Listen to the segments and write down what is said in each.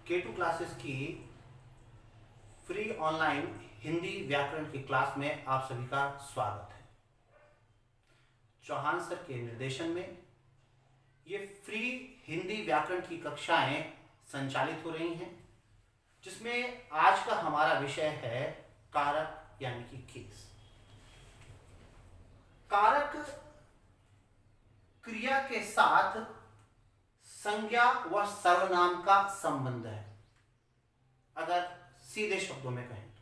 K2 classes की free online Hindi व्याकरण की क्लास में आप सभी का स्वागत है। चौहान सर के निर्देशन में ये फ्री हिंदी व्याकरण की कक्षाएं संचालित हो रही हैं, जिसमें आज का हमारा विषय है कारक यानी कि केस। कारक क्रिया के साथ संज्ञा व सर्वनाम का संबंध है, अगर सीधे शब्दों में कहें तो।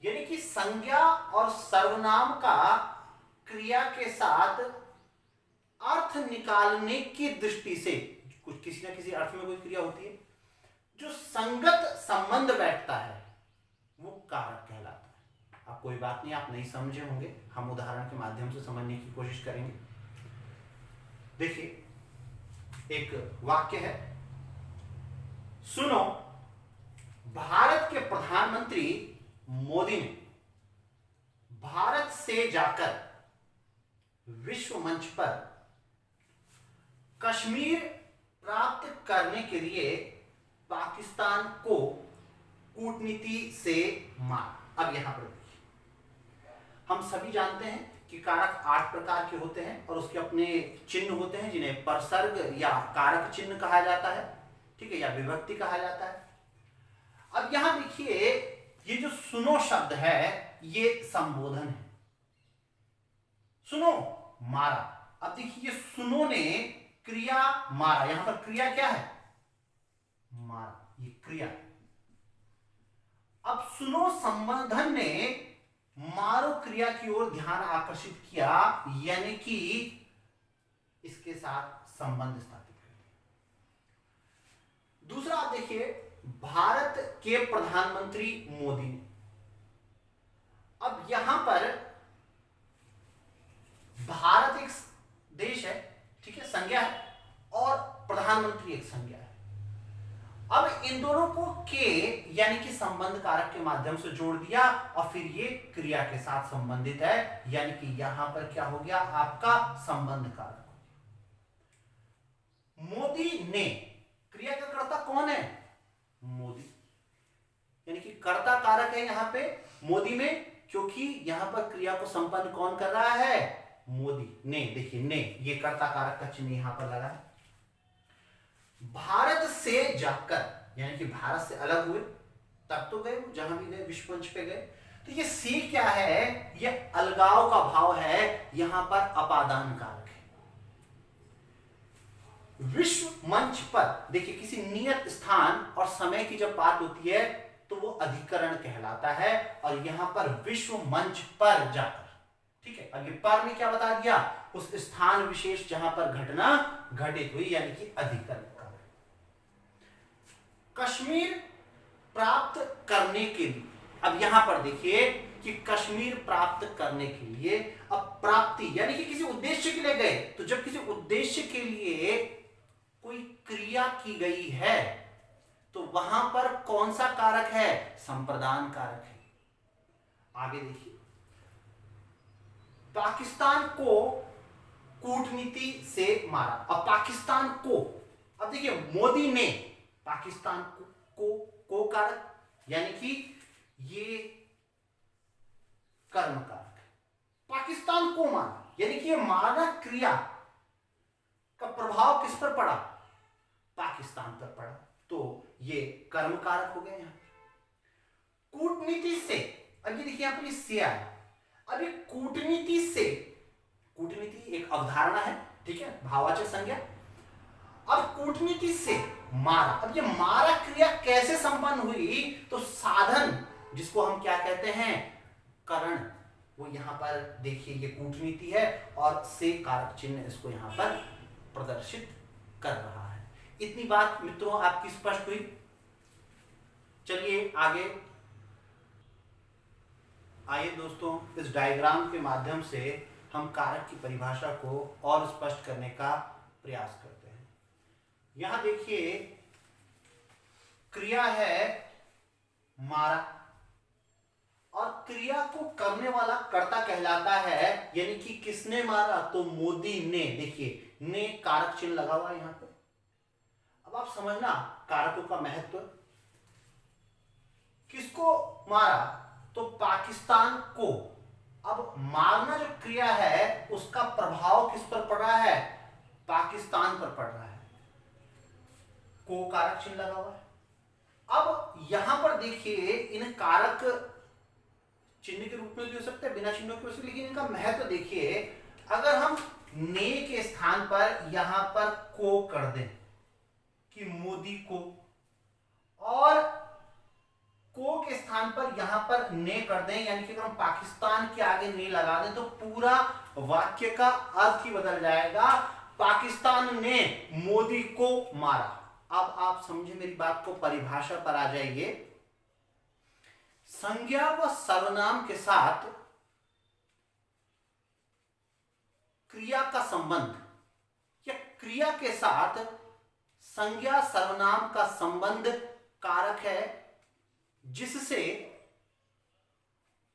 यानी कि संज्ञा और सर्वनाम का क्रिया के साथ अर्थ निकालने की दृष्टि से कुछ किसी न किसी अर्थ में कोई क्रिया होती है, जो संगत संबंध बैठता है वो कारक कहलाता है। अब कोई बात नहीं, आप नहीं समझे होंगे, हम उदाहरण के माध्यम से समझने की कोशिश करेंगे। देखिए, एक वाक्य है, सुनो, भारत के प्रधानमंत्री मोदी ने भारत से जाकर विश्व मंच पर कश्मीर प्राप्त करने के लिए पाकिस्तान को कूटनीति से मारा। अब यहां पर देखिए, हम सभी जानते हैं कि कारक 8 प्रकार के होते हैं और उसके अपने चिन्ह होते हैं, जिन्हें परसर्ग या कारक चिन्ह कहा जाता है, ठीक है, या विभक्ति कहा जाता है। अब यहां देखिए, ये जो सुनो शब्द है ये संबोधन है। सुनो, मारा। अब देखिए, ये सुनो ने क्रिया मारा, यहां पर क्रिया क्या है? मारा, ये क्रिया। अब सुनो संबोधन ने मारो क्रिया की ओर ध्यान आकर्षित किया, यानी कि इसके साथ संबंध स्थापित कर दिया। दूसरा आप देखिए, भारत के प्रधानमंत्री मोदी ने। अब यहां पर भारत एक देश है, ठीक है, संज्ञा है, और प्रधानमंत्री एक संज्ञा है। अब इन दोनों को के यानी कि संबंध कारक के माध्यम से जोड़ दिया और फिर ये क्रिया के साथ संबंधित है, यानी कि यहां पर क्या हो गया? आपका संबंध कारक हो गया। मोदी ने, क्रिया का कर्ता कौन है? मोदी, यानी कि कर्ता कारक है यहां पे मोदी में, क्योंकि यहां पर क्रिया को संपन्न कौन कर रहा है? मोदी ने। देखिए, ने, ये कर्ता कारक का चिन्ह यहां पर लगा है। भारत से जाकर, यानी कि भारत से अलग हुए, तब तो गए, जहां भी गए, विश्व मंच पे गए। तो ये सी क्या है? ये अलगाव का भाव है, यहां पर अपादान कारक है। विश्व मंच पर, देखिए, किसी नियत स्थान और समय की जब बात होती है तो वो अधिकरण कहलाता है, और यहां पर विश्व मंच पर जाकर, ठीक है। अब ये पर में क्या बता दिया? उस स्थान विशेष जहां पर घटना घटित हुई, यानी कि अधिकरण। कश्मीर प्राप्त करने के लिए, अब यहां पर देखिए कि कश्मीर प्राप्त करने के लिए, अब प्राप्ति यानी कि किसी उद्देश्य के लिए गए, तो जब किसी उद्देश्य के लिए कोई क्रिया की गई है तो वहां पर कौन सा कारक है? संप्रदान कारक है। आगे देखिए, पाकिस्तान को कूटनीति से मारा। अब पाकिस्तान को, अब देखिए, मोदी ने पाकिस्तान को कारक, यानी कि ये कर्म कारक है। पाकिस्तान को मारा, यानी कि ये मारना क्रिया का प्रभाव किस पर पड़ा? पाकिस्तान पर पड़ा, तो ये कर्म कारक हो गए। यहां कूटनीति से, अब ये देखिए, यहां पर से आया। अब ये कूटनीति से, कूटनीति एक अवधारणा है, ठीक है, भाववाचक संज्ञा। अब कूटनीति से मारा, अब ये मारा क्रिया कैसे संपन्न हुई? तो साधन, जिसको हम क्या कहते हैं? करण, वो यहां पर देखिए, ये कूटनीति है और से कारक चिन्ह इसको यहां पर प्रदर्शित कर रहा है। इतनी बात मित्रों आपकी स्पष्ट हुई? चलिए आगे। आइए दोस्तों, इस डायग्राम के माध्यम से हम कारक की परिभाषा को और स्पष्ट करने का प्रयास करते हैं। यहां देखिए, क्रिया है मारा, और क्रिया को करने वाला कर्ता कहलाता है, यानी कि किसने मारा? तो मोदी ने। देखिए, ने कारक चिन्ह लगा हुआ है यहां पे। अब आप समझना कारकों का महत्व। किसको मारा? तो पाकिस्तान को। अब मारना जो क्रिया है उसका प्रभाव किस पर पड़ रहा है? पाकिस्तान पर पड़ रहा है। को कारक चिन्ह लगा हुआ है। अब यहां पर देखिए, इन कारक चिन्ह के रूप में भी हो सकते हैं, बिना चिन्हों के हो सकते, लेकिन इनका महत्व देखिए। अगर हम ने के स्थान पर यहां पर को कर दें कि मोदी को, और को के स्थान पर यहां पर ने कर दें, यानी कि अगर हम पाकिस्तान के आगे ने लगा दें तो पूरा वाक्य का अर्थ ही बदल जाएगा। पाकिस्तान ने मोदी को मारा। अब आप समझे मेरी बात को, परिभाषा पर आ जाइए। संज्ञा व सर्वनाम के साथ क्रिया का संबंध, या क्रिया के साथ संज्ञा सर्वनाम का संबंध कारक है, जिससे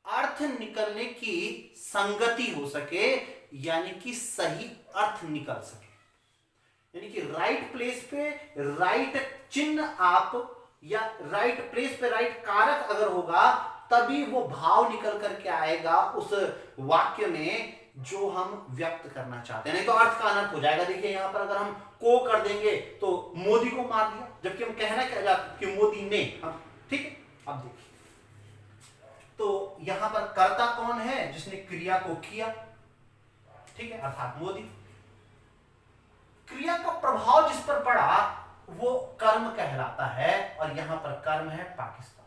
अर्थ निकलने की संगति हो सके, यानी कि सही अर्थ निकल सके। यानी कि राइट प्लेस पे राइट चिन्ह आप, या राइट प्लेस पे राइट कारक अगर होगा, तभी वो भाव निकल करके आएगा उस वाक्य में जो हम व्यक्त करना चाहते हैं। नहीं तो अर्थ का अनर्थ हो जाएगा। देखिए यहां पर अगर हम को कर देंगे तो मोदी को मार दिया, जबकि हम कहना क्या चाहते कि मोदी ने। ठीक है, अब देखिए, तो यहां पर कर्ता कौन है? जिसने क्रिया को किया, ठीक है, अर्थात मोदी। क्रिया का प्रभाव जिस पर पड़ा वो कर्म कहलाता है, और यहां पर कर्म है पाकिस्तान।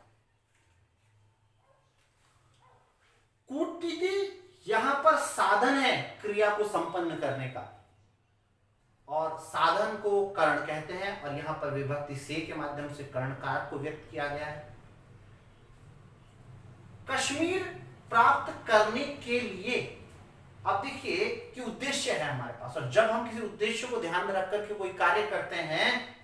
कूटनीति यहां पर साधन है क्रिया को संपन्न करने का, और साधन को कर्ण कहते हैं, और यहां पर विभक्ति से के माध्यम से कर्ण कारक को व्यक्त किया गया है। कश्मीर प्राप्त करने के लिए, अब देखिए कि उद्देश्य है हमारे पास, और जब हम किसी उद्देश्य को ध्यान में रखकर के कोई कार्य करते हैं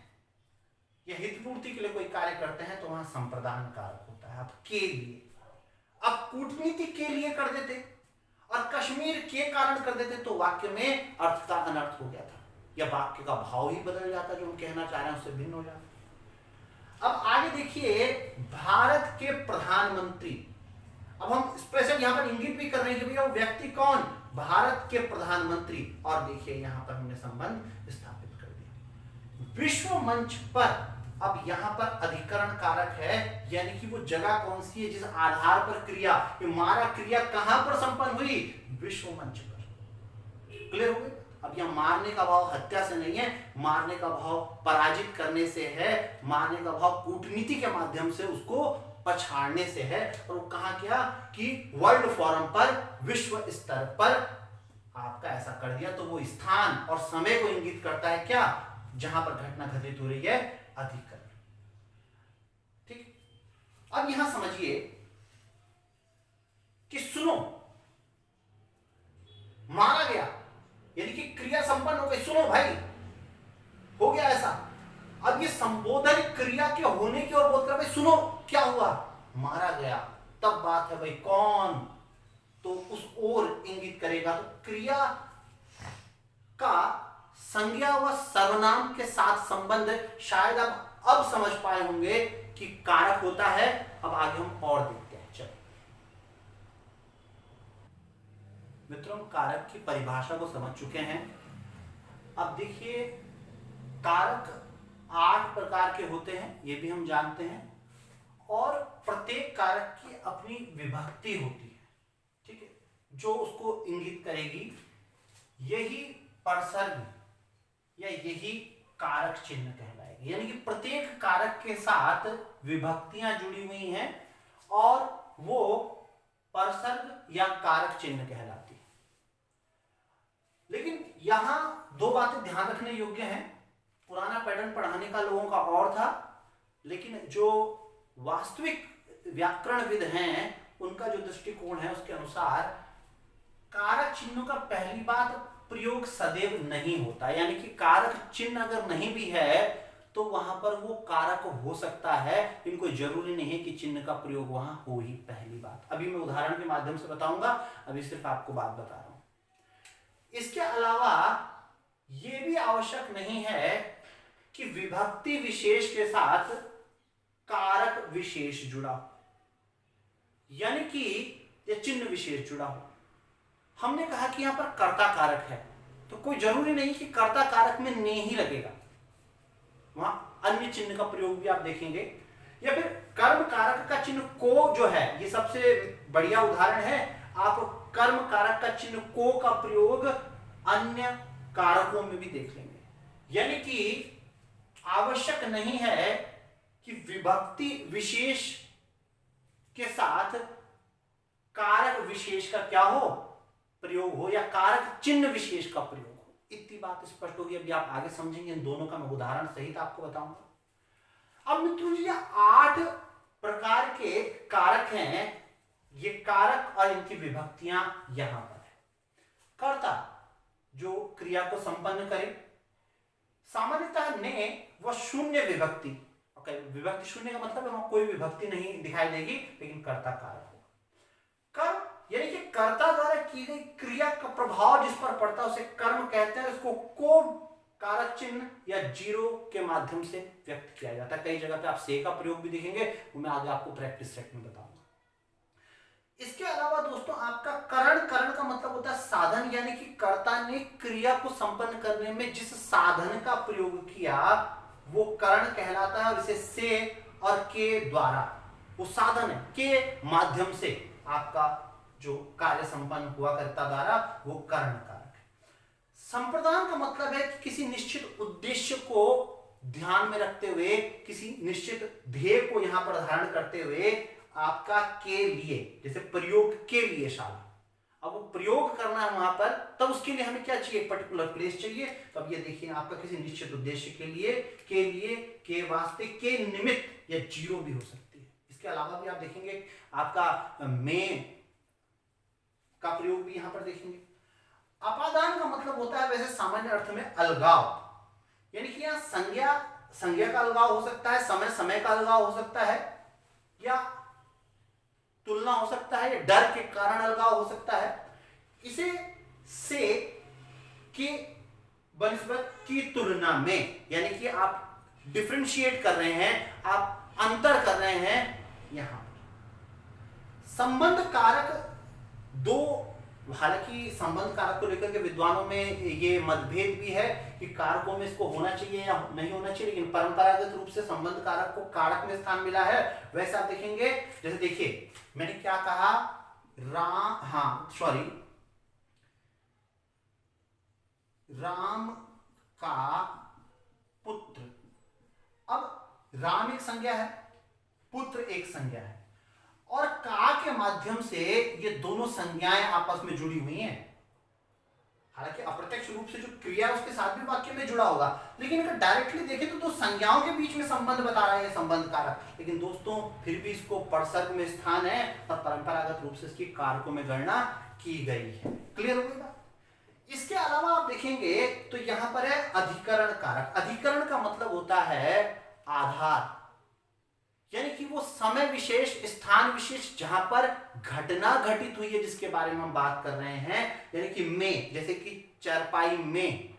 या हितपूर्ति के लिए कोई कार्य करते हैं, तो वहां संप्रदान कारक होता है। अब के लिए, अब कूटनीति के लिए कर देते और कश्मीर के कारण कर देते तो वाक्य में अर्थ का अनर्थ हो गया था, या वाक्य का भाव ही बदल जाता, जो हम कहना चाह रहे हैं उससे भिन्न हो जाता। अब आगे देखिए, भारत के प्रधानमंत्री। अब हम स्पेशल यहां पर इंगित भी कर रहे हैं कि भैया वो व्यक्ति कौन? भारत के प्रधानमंत्री। और देखिए यहां पर हमने संबंध स्थापित कर दिया विश्व मंच पर। अब यहां पर अधिकरण कारक है, यानी कि वो जगह कौन सी है जिस आधार पर क्रिया, ये मारा क्रिया कहां पर संपन्न हुई? विश्व मंच पर। क्लियर हो गई? अब यह मारने का भाव हत्या से नहीं है, मारने का भाव पराजित करने से है, मारने का भाव कूटनीति के माध्यम से उसको पछाड़ने से है। और वो कहा क्या कि वर्ल्ड फोरम पर, विश्व स्तर पर आपका ऐसा कर दिया, तो वो स्थान और समय को इंगित करता है क्या? जहां पर घटना घटित हो रही है, अधिकरण। ठीक, अब यहां समझिए कि सुनो, मारा गया यानी कि क्रिया संपन्न हो गई। सुनो भाई, हो गया ऐसा। अब ये संबोधन क्रिया के होने की ओर बोलकर भाई सुनो क्या हुआ? मारा गया। तब बात है भाई कौन, तो उस ओर इंगित करेगा। तो क्रिया का संज्ञा व सर्वनाम के साथ संबंध शायद आप अब समझ पाए होंगे कि कारक होता है। अब आगे हम और देखते हैं। चलो मित्रों, कारक की परिभाषा को समझ चुके हैं। अब देखिए, कारक 8 प्रकार के होते हैं, ये भी हम जानते हैं, और प्रत्येक कारक की अपनी विभक्ति होती है, ठीक है, जो उसको इंगित करेगी। यही परसर्ग या यही कारक चिन्ह कहलाएगी। यानी कि प्रत्येक कारक के साथ विभक्तियां जुड़ी हुई हैं और वो परसर्ग या कारक चिन्ह कहलाती है। लेकिन यहां दो बातें ध्यान रखने योग्य हैं। पुराना पैटर्न पढ़ाने का लोगों का और था, लेकिन जो वास्तविक व्याकरणविद हैं उनका जो दृष्टिकोण है उसके अनुसार कारक चिन्हों का पहली बात प्रयोग सदैव नहीं होता। यानी कि कारक चिन्ह अगर नहीं भी है तो वहां पर वो कारक हो सकता है, इनको जरूरी नहीं है कि चिन्ह का प्रयोग वहां हो ही। पहली बात अभी मैं उदाहरण के माध्यम से बताऊंगा, अभी सिर्फ आपको बात बता रहा हूं। इसके अलावा यह भी आवश्यक नहीं है कि विभक्ति विशेष के साथ कारक विशेष जुड़ा हो, यानी कि यह चिन्ह विशेष जुड़ा हो। हमने कहा कि यहां पर कर्ता कारक है, तो कोई जरूरी नहीं कि कर्ता कारक में ने ही लगेगा, वहां अन्य चिन्ह का प्रयोग भी आप देखेंगे। या फिर कर्म कारक का चिन्ह को जो है, ये सबसे बढ़िया उदाहरण है। आप कर्म कारक का चिन्ह को का प्रयोग अन्य कारकों में भी देख लेंगे, यानी कि आवश्यक नहीं है कि विभक्ति विशेष के साथ कारक विशेष का क्या हो, प्रयोग हो, या कारक चिन्ह विशेष का प्रयोग हो। इतनी बात स्पष्ट होगी। अभी आप आगे समझेंगे, इन दोनों का मैं उदाहरण सहित आपको बताऊंगा। अब मित्रों जी, 8 प्रकार के कारक हैं, ये कारक और इनकी विभक्तियां यहां पर है। कर्ता जो क्रिया को संपन्न करे, सामान्यतः ने वह शून्य विभक्ति, विभक्ति शून्य का मतलब वहां कोई विभक्ति नहीं दिखाई देगी, लेकिन कर्ता कारक होगा। कर्म यानी कि कर्ता द्वारा की गई क्रिया का प्रभाव जिस पर पड़ता है उसे कर्म कहते हैं। इसको को कारक चिन्ह या जीरो के माध्यम से व्यक्त किया जाता है। कई जगह पे आप से का प्रयोग भी देखेंगे, वो मैं आगे आपको प्रैक्टिस सेट में बताऊंगा। इसके अलावा दोस्तों, आपका करण का मतलब होता है साधन, यानी कि कर्ता ने क्रिया को संपन्न करने में जिस साधन का प्रयोग किया वो करण कहलाता है, और इसे से और के द्वारा, वो साधन है के माध्यम से आपका जो कार्य संपन्न हुआ कर्ता द्वारा, वो करण कारक है। संप्रदान का मतलब है कि किसी निश्चित उद्देश्य को ध्यान में रखते हुए, किसी निश्चित ध्येय को यहां पर धारण करते हुए आपका के लिए, जैसे प्रयोग के लिए शाला, अब वो प्रयोग करना है वहां पर, तब उसके लिए हमें क्या चाहिए, पर्टिकुलर प्लेस चाहिए। तो अब ये देखिए, आपका किसी निश्चित उद्देश्य के लिए, के वास्ते, के निमित्त, या जीरो भी हो सकती है। इसके अलावा भी आप देखेंगे आपका में का प्रयोग भी यहां पर देखेंगे। अपादान का मतलब होता है वैसे सामान्य अर्थ में अलगाव, यानी कि यहां संज्ञा का अलगाव हो सकता है, समय का अलगाव हो सकता है, या तुलना हो सकता है, या डर के कारण अलगाव हो सकता है। इसे से के बनिस्बत की तुलना में, यानी कि आप डिफरेंशिएट कर रहे हैं, आप अंतर कर रहे हैं। यहां संबंध कारक दो, हालांकि संबंध कारक को लेकर के विद्वानों में ये मतभेद भी है कि कारकों में इसको होना चाहिए या नहीं होना चाहिए, लेकिन परंपरागत रूप से संबंध कारक को कारक में स्थान मिला है। वैसे आप देखेंगे, जैसे देखिए मैंने क्या कहा, राम का पुत्र। अब राम एक संज्ञा है, पुत्र एक संज्ञा है, और का के माध्यम से ये दोनों संज्ञाएं आपस में जुड़ी हुई हैं। हालांकि अप्रत्यक्ष रूप से जो क्रिया है उसके साथ भी वाक्य में जुड़ा होगा, लेकिन अगर डायरेक्टली देखें तो दो संज्ञाओं के बीच में संबंध बता रहा है संबंध कारक। लेकिन दोस्तों फिर भी इसको परसर्ग में स्थान है, और परंपरागत रूप से इसकी कारकों में गणना की गई है। क्लियर हो गई? इसके अलावा आप देखेंगे तो यहां पर है अधिकरण कारक। अधिकरण का मतलब होता है आधार, यानी कि वो समय विशेष, स्थान विशेष जहां पर घटना घटित हुई है जिसके बारे में हम बात कर रहे हैं, यानी कि में, जैसे कि चरपाई में,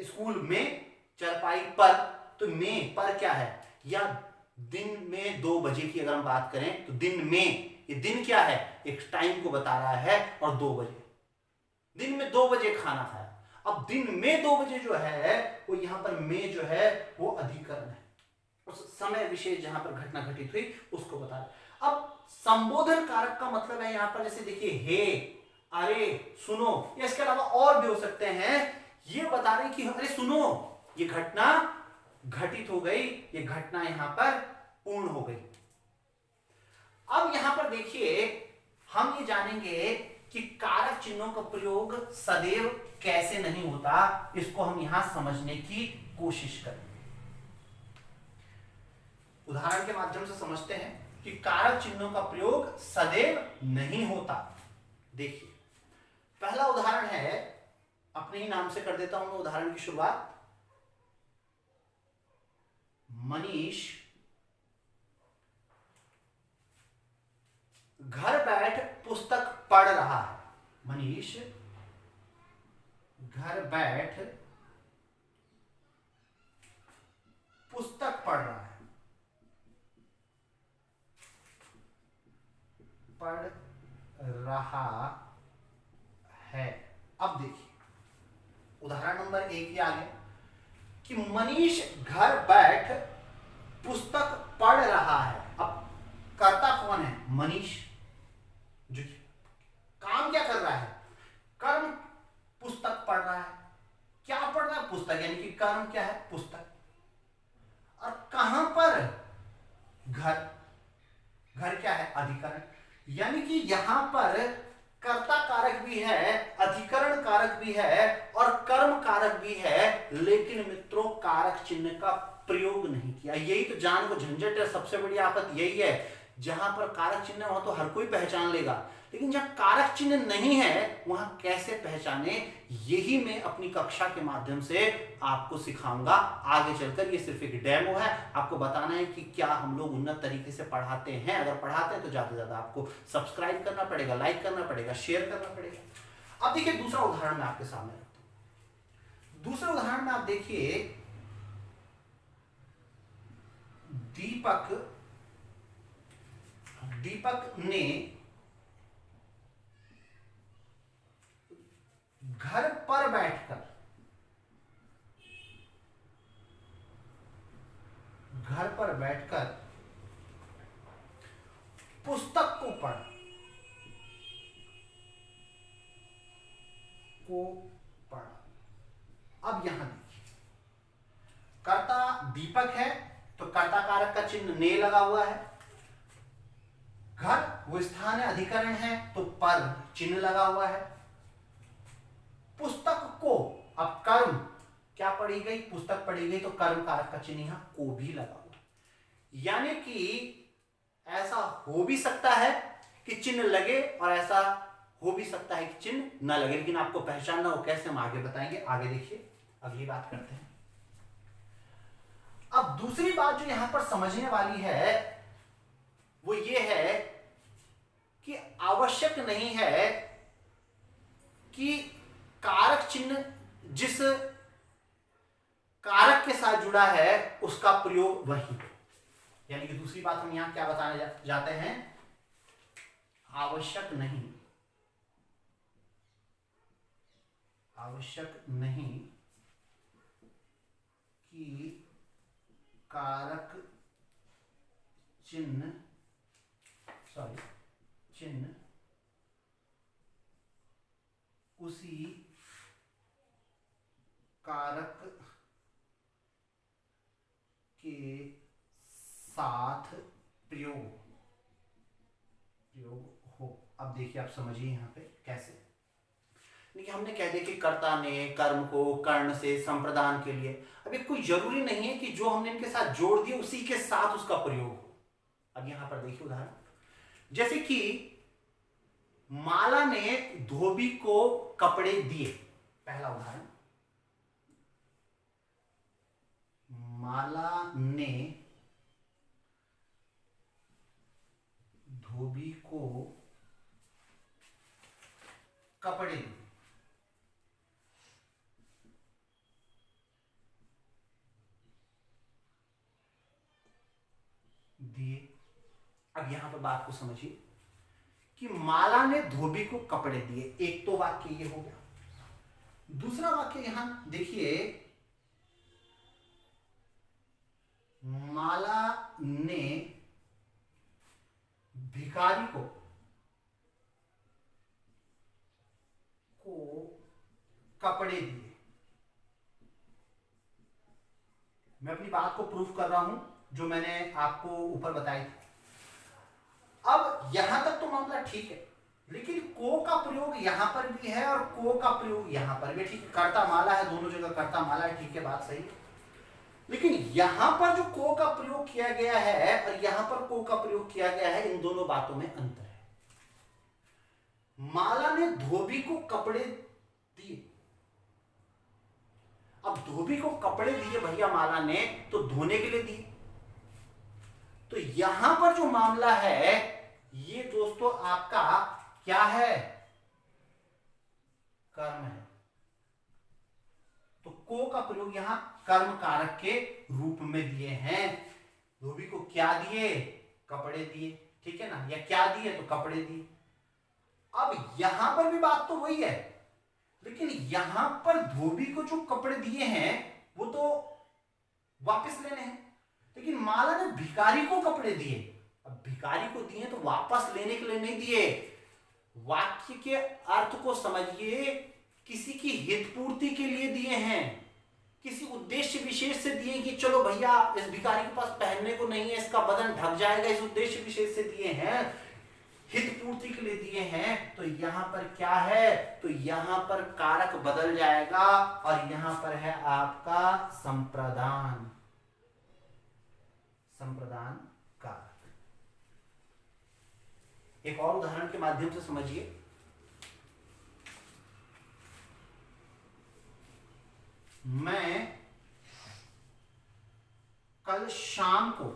स्कूल में, चरपाई पर, तो में पर क्या है, या दिन में 2 बजे की अगर हम बात करें तो दिन में, ये दिन क्या है, एक टाइम को बता रहा है, और 2 बजे, दिन में 2 बजे खाना खाया। अब दिन में 2 बजे जो है वो यहां पर में जो है वो अधिकरण है, उस समय विशेष जहां पर घटना घटित हुई उसको बता रहा। अब संबोधन कारक का मतलब है यहां पर, जैसे देखिए हे, अरे, सुनो, या इसके अलावा और भी हो सकते हैं। ये बता रहे कि अरे सुनो, ये घटना घटित हो गई, ये घटना यहां पर पूर्ण हो गई। अब यहां पर देखिए हम ये जानेंगे कि कारक चिन्हों का प्रयोग सदैव कैसे नहीं होता, इसको हम यहां समझने की कोशिश करेंगे। उदाहरण के माध्यम से समझते हैं कि कारक चिन्हों का प्रयोग सदैव नहीं होता। देखिए पहला उदाहरण है, अपने ही नाम से कर देता हूं मैं उदाहरण की शुरुआत। मनीष घर बैठ पुस्तक पढ़ रहा है। मनीष घर बैठ पुस्तक पढ़ रहा है, पढ़ रहा है। अब देखिए उदाहरण नंबर 1 ही आ गया कि मनीष घर बैठ पुस्तक पढ़ रहा है। अब कर्ता कौन है? मनीष। जो काम क्या कर रहा है? कर्म पुस्तक पढ़ रहा है। क्या पढ़ रहा है? पुस्तक, यानी कि कर्म क्या है? पुस्तक। और कहां पर? घर। घर क्या है? अधिकरण। यानी कि यहां पर कर्ता कारक भी है, अधिकरण कारक भी है और कर्म कारक भी है, लेकिन मित्रों कारक चिन्ह का प्रयोग नहीं किया। यही तो जान को झंझट है, सबसे बड़ी आफत यही है। जहां पर कारक चिन्ह वहां तो हर कोई पहचान लेगा, लेकिन जहां कारक चिन्ह नहीं है वहां कैसे पहचाने, यही मैं अपनी कक्षा के माध्यम से आपको सिखाऊंगा आगे चलकर। ये सिर्फ एक डेमो है, आपको बताना है कि क्या हम लोग उन्नत तरीके से पढ़ाते हैं। अगर पढ़ाते हैं तो ज्यादा से ज्यादा आपको सब्सक्राइब करना पड़ेगा, लाइक करना पड़ेगा, शेयर करना पड़ेगा। अब देखिए दूसरा उदाहरण मैं आपके सामने रखता हूं। दूसरे उदाहरण में आप देखिए दीपक ने घर पर बैठकर पुस्तक को पढ़ा। अब यहां देखिए कर्ता दीपक है तो कर्ता कारक का चिन्ह ने लगा हुआ है। घर वो स्थान है, अधिकरण है तो पर चिन्ह लगा हुआ है। पुस्तक को, अब कर्म क्या पढ़ी गई? पुस्तक पढ़ी गई तो कर्म कारक का चिन्ह यहां को भी लगा हुआ। यानी कि ऐसा हो भी सकता है कि चिन्ह लगे और ऐसा हो भी सकता है कि चिन्ह न लगे, लेकिन आपको पहचानना हो कैसे हम आगे बताएंगे। आगे देखिए अगली बात करते हैं। अब दूसरी बात जो यहां पर समझने वाली है वो ये है कि आवश्यक नहीं है कि कारक चिन्ह जिस कारक के साथ जुड़ा है उसका प्रयोग वही हो। यानी कि दूसरी बात हम यहां क्या बताने जाते हैं? आवश्यक नहीं कि कारक चिन्ह उसी कारक के साथ प्रयोग हो। अब देखिए आप समझिए यहां पे कैसे। देखिए हमने कह दिया कि कर्ता ने कर्म को कर्ण से संप्रदान के लिए, अब ये कोई जरूरी नहीं है कि जो हमने इनके साथ जोड़ दिया उसी के साथ उसका प्रयोग हो। अब यहां पर देखिए उदाहरण, जैसे कि माला ने धोबी को कपड़े दिए। पहला उदाहरण, माला ने धोबी को कपड़े दिए। अब यहां पर बात को समझिए कि माला ने धोबी को कपड़े दिए। एक तो वाक्य ये हो गया। दूसरा वाक्य यहां देखिए, माला ने भिखारी को कपड़े दिए। मैं अपनी बात को प्रूफ कर रहा हूं जो मैंने आपको ऊपर बताई थी। अब यहां तक तो मामला ठीक है, लेकिन को का प्रयोग यहां पर भी है और को का प्रयोग यहां पर भी। ठीक है, कर्ता माला है, दोनों जगह कर्ता माला है, ठीक है, बात सही है। लेकिन यहां पर जो को का प्रयोग किया गया है और यहां पर को का प्रयोग किया गया है, इन दोनों बातों में अंतर है। माला ने धोबी को कपड़े दिए। अब धोबी को कपड़े दिए भैया माला ने, तो धोने के लिए दिए। तो यहां पर जो मामला है ये दोस्तों आपका क्या है? कर्म है। को का प्रयोग यहां कर्म कारक के रूप में दिए हैं। धोबी को क्या दिए? कपड़े दिए, ठीक है ना, या क्या दिए? तो कपड़े दिए। अब यहां पर भी बात तो वही है, लेकिन यहां पर धोबी को जो कपड़े दिए हैं वो तो वापस लेने हैं, लेकिन माला ने भिखारी को कपड़े दिए। अब भिखारी को दिए तो वापस लेने के लिए नहीं दिए। वाक्य के अर्थ को समझिए, किसी की हितपूर्ति के लिए दिए हैं, किसी उद्देश्य विशेष से दिए कि चलो भैया इस भिखारी के पास पहनने को नहीं है, इसका बदन ढक जाएगा, इस उद्देश्य विशेष से दिए हैं, हित पूर्ति के लिए दिए हैं। तो यहां पर क्या है? तो यहां पर कारक बदल जाएगा और यहां पर है आपका संप्रदान, संप्रदान कारक। एक और उदाहरण के माध्यम से समझिए। मैं कल शाम को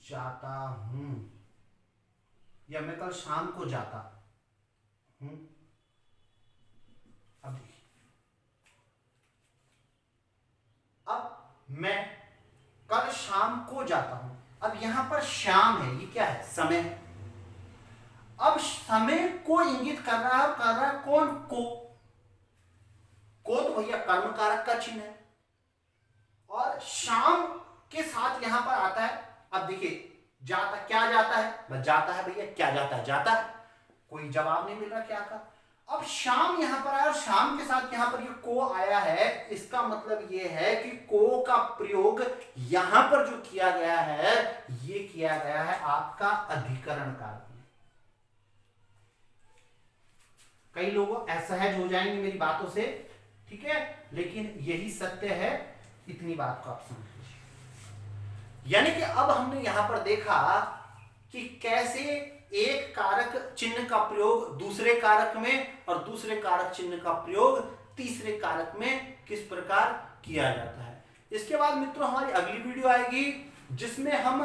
जाता हूं, या मैं कल शाम को जाता हूं। अब देखिए, अब मैं कल शाम को जाता हूं। अब यहां पर शाम है, ये क्या है? समय है। अब समय को इंगित कर रहा है कौन? को तो भैया कर्म कारक का चिन्ह है, और शाम के साथ यहां पर आता है। अब देखिए, जाता, क्या जाता है? बस जाता है भैया, क्या जाता है? जाता है। कोई जवाब नहीं मिल रहा क्या का। अब शाम यहां पर आया और शाम के साथ यहां पर ये को आया है, इसका मतलब ये है कि को का प्रयोग यहां पर जो किया गया है, ये किया गया है आपका अधिकरण काल में। कई लोग असहज हो जाएंगे मेरी बातों से, ठीक है, लेकिन यही सत्य है, इतनी बात को आप समझ लीजिए। यानी कि अब हमने यहां पर देखा कि कैसे एक कारक चिन्ह का प्रयोग दूसरे कारक में और दूसरे कारक चिन्ह का प्रयोग तीसरे कारक में किस प्रकार किया जाता है। इसके बाद मित्रों हमारी अगली वीडियो आएगी, जिसमें हम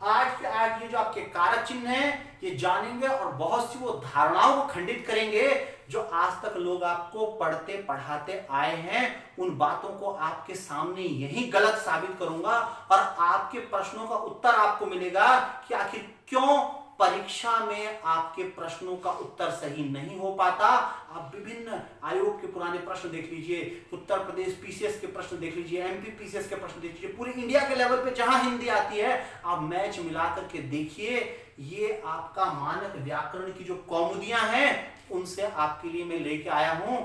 8 के 8 ये जो आपके कारक चिन्ह हैं ये जानेंगे और बहुत सी वो धारणाओं को खंडित करेंगे जो आज तक लोग आपको पढ़ते पढ़ाते आए हैं। उन बातों को आपके सामने यही गलत साबित करूंगा और आपके प्रश्नों का उत्तर आपको मिलेगा कि आखिर क्यों परीक्षा में आपके प्रश्नों का उत्तर सही नहीं हो पाता। आप विभिन्न आयोग के पुराने प्रश्न देख लीजिए, उत्तर प्रदेश पीसीएस के प्रश्न देख लीजिए, एमपी पीसीएस के प्रश्न देख लीजिए, पूरे इंडिया के लेवल पे जहां हिंदी आती है आप मैच मिलाकर के देखिए। ये आपका मानक व्याकरण की जो कौमुदियां हैं उनसे आपके लिए मैं लेके आया हूं।